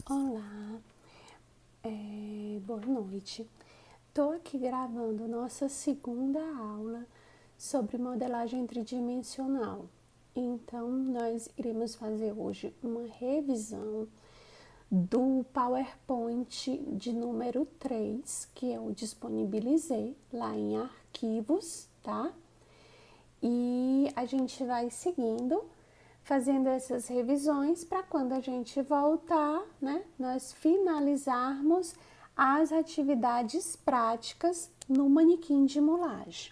Olá, boa noite. Estou aqui gravando nossa segunda aula sobre modelagem tridimensional. Então, nós iremos fazer hoje uma revisão do PowerPoint de número 3, que eu disponibilizei lá em arquivos, tá? E a gente vai seguindo, fazendo essas revisões para quando a gente voltar, né, nós finalizarmos as atividades práticas no manequim de mulagem.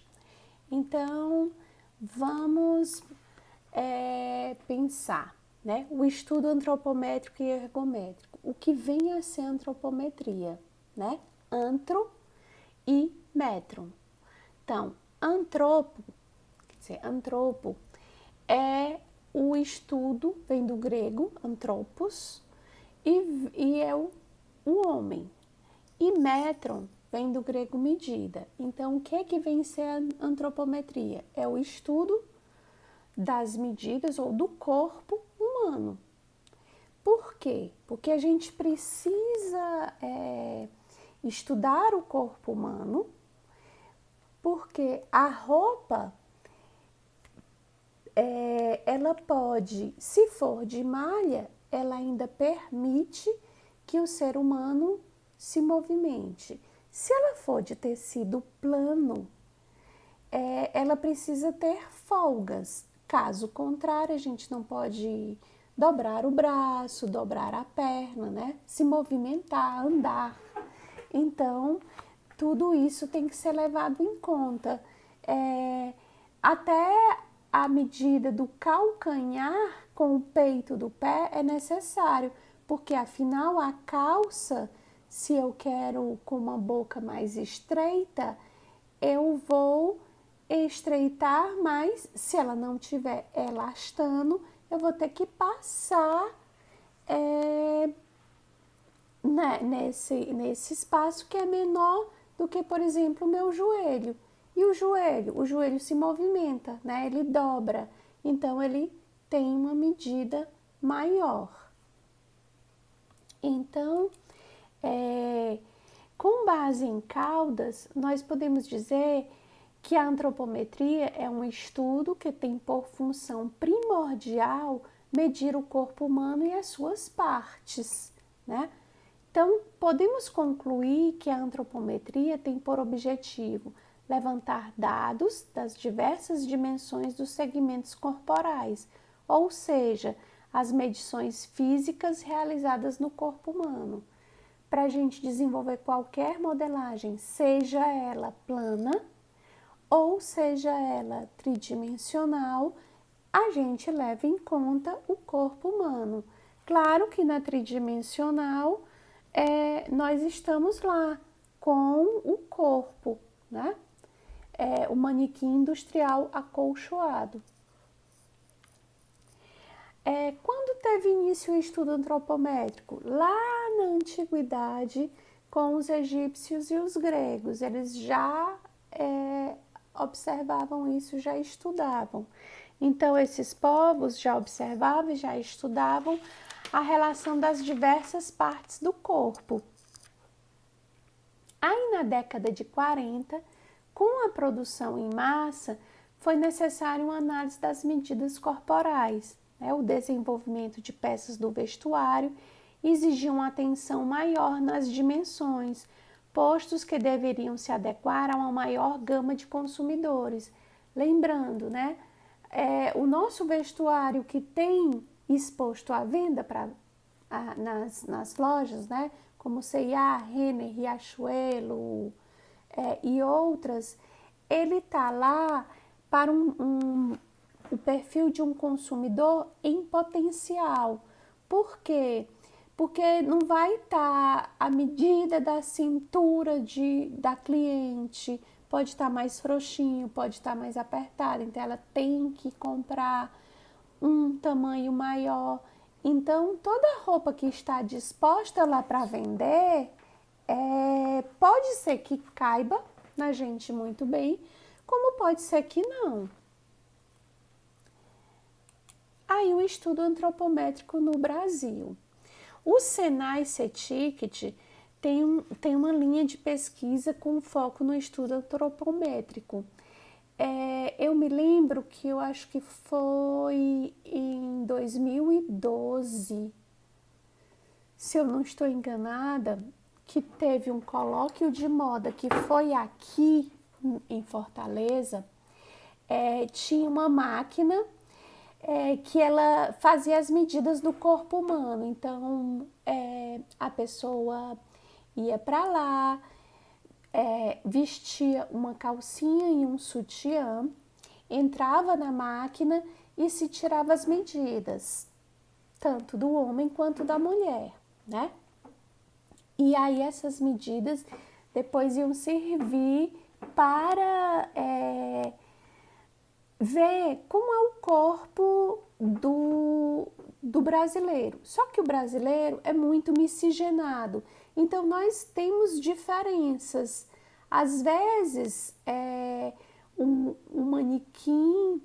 Então, vamos pensar, né, o estudo antropométrico e ergométrico. O que vem a ser antropometria, né? Antro e metron. Então, antropo é o estudo, vem do grego anthropos, e é o homem. E metron vem do grego medida. Então, o que vem ser a antropometria? É o estudo das medidas ou do corpo humano. Por quê? Porque a gente precisa estudar o corpo humano, porque a roupa ela pode, se for de malha, ela ainda permite que o ser humano se movimente. Se ela for de tecido plano, ela precisa ter folgas. Caso contrário, a gente não pode dobrar o braço, dobrar a perna, né? Se movimentar, andar. Então, tudo isso tem que ser levado em conta. Até a medida do calcanhar com o peito do pé é necessário, porque afinal a calça, se eu quero com uma boca mais estreita, eu vou estreitar, mas se ela não tiver elastano, eu vou ter que passar nesse espaço que é menor do que, por exemplo, o meu joelho. E o joelho se movimenta, né? Ele dobra, então ele tem uma medida maior. Então, com base em caudas, nós podemos dizer que a antropometria é um estudo que tem por função primordial medir o corpo humano e as suas partes, né? Então, podemos concluir que a antropometria tem por objetivo levantar dados das diversas dimensões dos segmentos corporais, ou seja, as medições físicas realizadas no corpo humano. Para a gente desenvolver qualquer modelagem, seja ela plana ou seja ela tridimensional, a gente leva em conta o corpo humano. Claro que na tridimensional nós estamos lá com o corpo, né? O manequim industrial acolchoado. Quando teve início o estudo antropométrico? Lá na antiguidade, com os egípcios e os gregos, eles já observavam isso, já estudavam. Então, esses povos já observavam e já estudavam a relação das diversas partes do corpo. Aí, na década de 40, com a produção em massa, foi necessário uma análise das medidas corporais. O desenvolvimento de peças do vestuário exigia uma atenção maior nas dimensões, postos que deveriam se adequar a uma maior gama de consumidores. Lembrando, né, o nosso vestuário que tem exposto à venda nas lojas, né, como C&A, Renner, Riachuelo e outras, ele está lá para o perfil de um consumidor em potencial. Por quê? Porque não vai estar a medida da cintura da cliente, pode estar mais frouxinho, pode estar mais apertado, então ela tem que comprar um tamanho maior. Então, toda roupa que está disposta lá para vender, pode ser que caiba na gente muito bem, como pode ser que não. Aí o estudo antropométrico no Brasil. O Senai CETICT tem uma linha de pesquisa com foco no estudo antropométrico. Eu me lembro que eu acho que foi em 2012, se eu não estou enganada, que teve um colóquio de moda que foi aqui em Fortaleza. Tinha uma máquina que ela fazia as medidas do corpo humano. Então, a pessoa ia para lá, vestia uma calcinha e um sutiã, entrava na máquina e se tirava as medidas, tanto do homem quanto da mulher, né? E aí essas medidas depois iam servir para ver como é o corpo do brasileiro. Só que o brasileiro é muito miscigenado, então nós temos diferenças. Às vezes, um manequim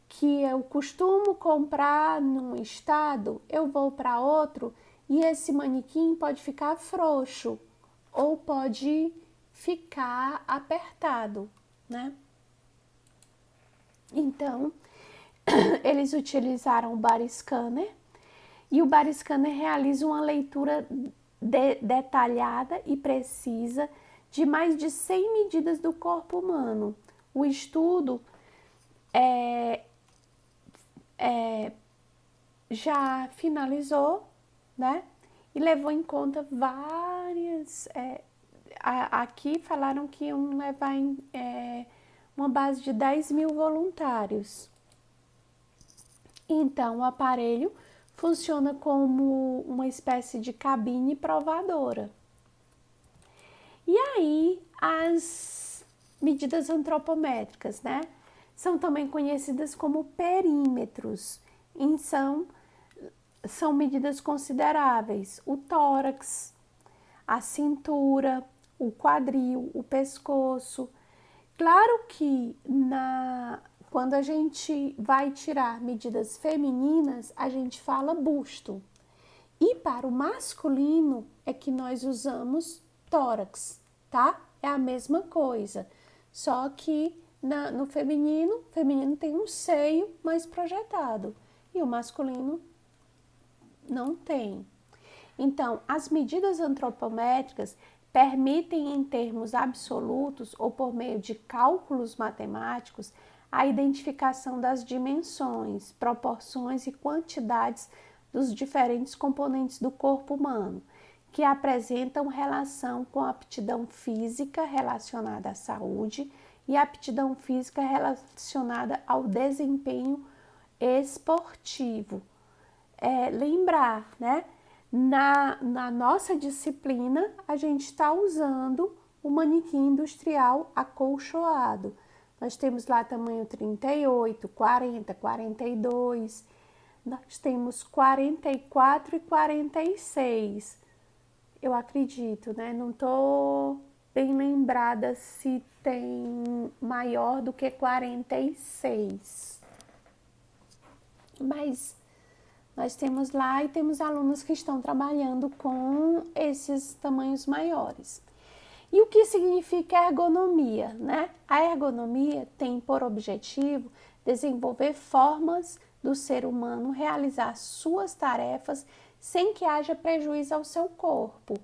que eu costumo comprar num estado, eu vou para outro e esse manequim pode ficar frouxo ou pode ficar apertado, né? Então, eles utilizaram o body scanner e o body scanner realiza uma leitura detalhada e precisa de mais de 100 medidas do corpo humano. O estudo já finalizou, né? E levou em conta várias. Aqui falaram que iam levar uma base de 10 mil voluntários. Então, o aparelho funciona como uma espécie de cabine provadora. E aí, as medidas antropométricas, né? São também conhecidas como perímetros. E são medidas consideráveis. O tórax, a cintura, o quadril, o pescoço. Claro que quando a gente vai tirar medidas femininas, a gente fala busto. E para o masculino é que nós usamos tórax, tá? É a mesma coisa. Só que no feminino tem um seio mais projetado e o masculino não tem. Então, as medidas antropométricas permitem, em termos absolutos ou por meio de cálculos matemáticos, a identificação das dimensões, proporções e quantidades dos diferentes componentes do corpo humano, que apresentam relação com a aptidão física relacionada à saúde e a aptidão física relacionada ao desempenho esportivo. Lembrar, né? Na nossa disciplina, a gente está usando o manequim industrial acolchoado. Nós temos lá tamanho 38, 40, 42, nós temos 44 e 46, eu acredito, né? Não estou bem lembrada se tem maior do que 46, mas nós temos lá e temos alunos que estão trabalhando com esses tamanhos maiores. E o que significa ergonomia, né? A ergonomia tem por objetivo desenvolver formas do ser humano realizar suas tarefas sem que haja prejuízo ao seu corpo.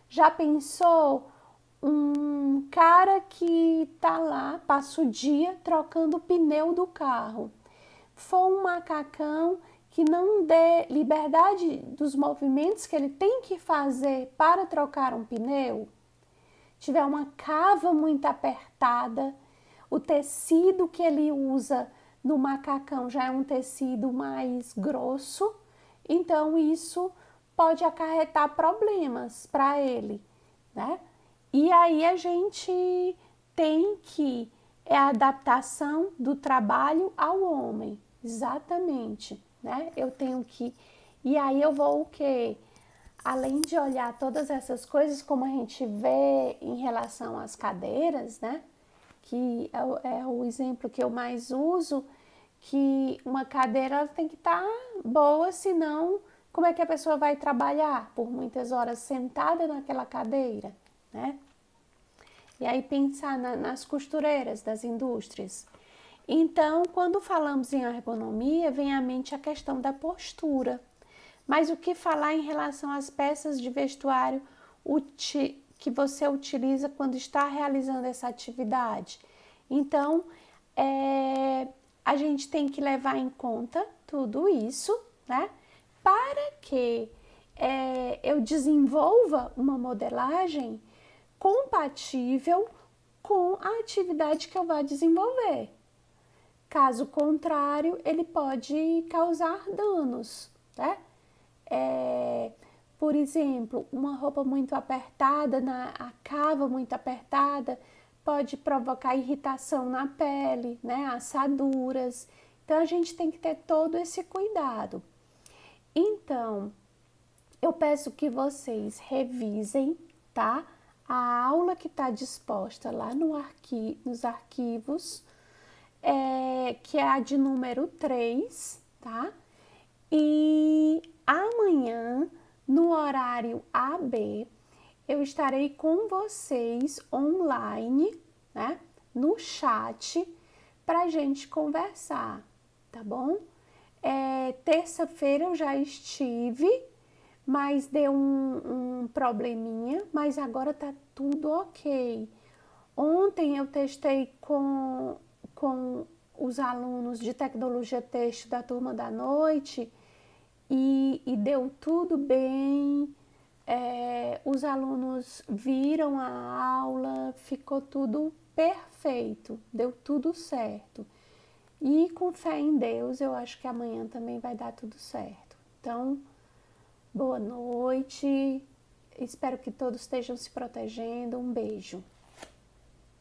Já pensou um cara que tá lá, passa o dia trocando o pneu do carro? For um macacão que não dê liberdade dos movimentos que ele tem que fazer para trocar um pneu, tiver uma cava muito apertada, o tecido que ele usa no macacão já é um tecido mais grosso, então isso pode acarretar problemas para ele, né? E aí a gente tem que a adaptação do trabalho ao homem, exatamente, né? Eu tenho que, e aí eu vou o quê? Além de olhar todas essas coisas, como a gente vê em relação às cadeiras, né? Que é o exemplo que eu mais uso, que uma cadeira ela tem que estar boa, senão como é que a pessoa vai trabalhar por muitas horas sentada naquela cadeira, né? E aí pensar nas costureiras das indústrias. Então, quando falamos em ergonomia, vem à mente a questão da postura. Mas o que falar em relação às peças de vestuário que você utiliza quando está realizando essa atividade? Então, a gente tem que levar em conta tudo isso, né? Para que eu desenvolva uma modelagem compatível com a atividade que eu vou desenvolver. Caso contrário, ele pode causar danos, né? Por exemplo, uma roupa muito apertada, a cava muito apertada, pode provocar irritação na pele, né? Assaduras. Então, a gente tem que ter todo esse cuidado. Então, eu peço que vocês revisem, tá? A aula que está disposta lá nos arquivos, que é a de número 3, tá? E amanhã, no horário AB, eu estarei com vocês online, né? No chat, pra gente conversar, tá bom? Terça-feira eu já estive, mas deu um probleminha, mas agora tá tudo ok. Ontem eu testei com os alunos de tecnologia têxtil da turma da noite e deu tudo bem. Os alunos viram a aula, ficou tudo perfeito, deu tudo certo. E com fé em Deus, eu acho que amanhã também vai dar tudo certo. Então, boa noite, espero que todos estejam se protegendo. Um beijo.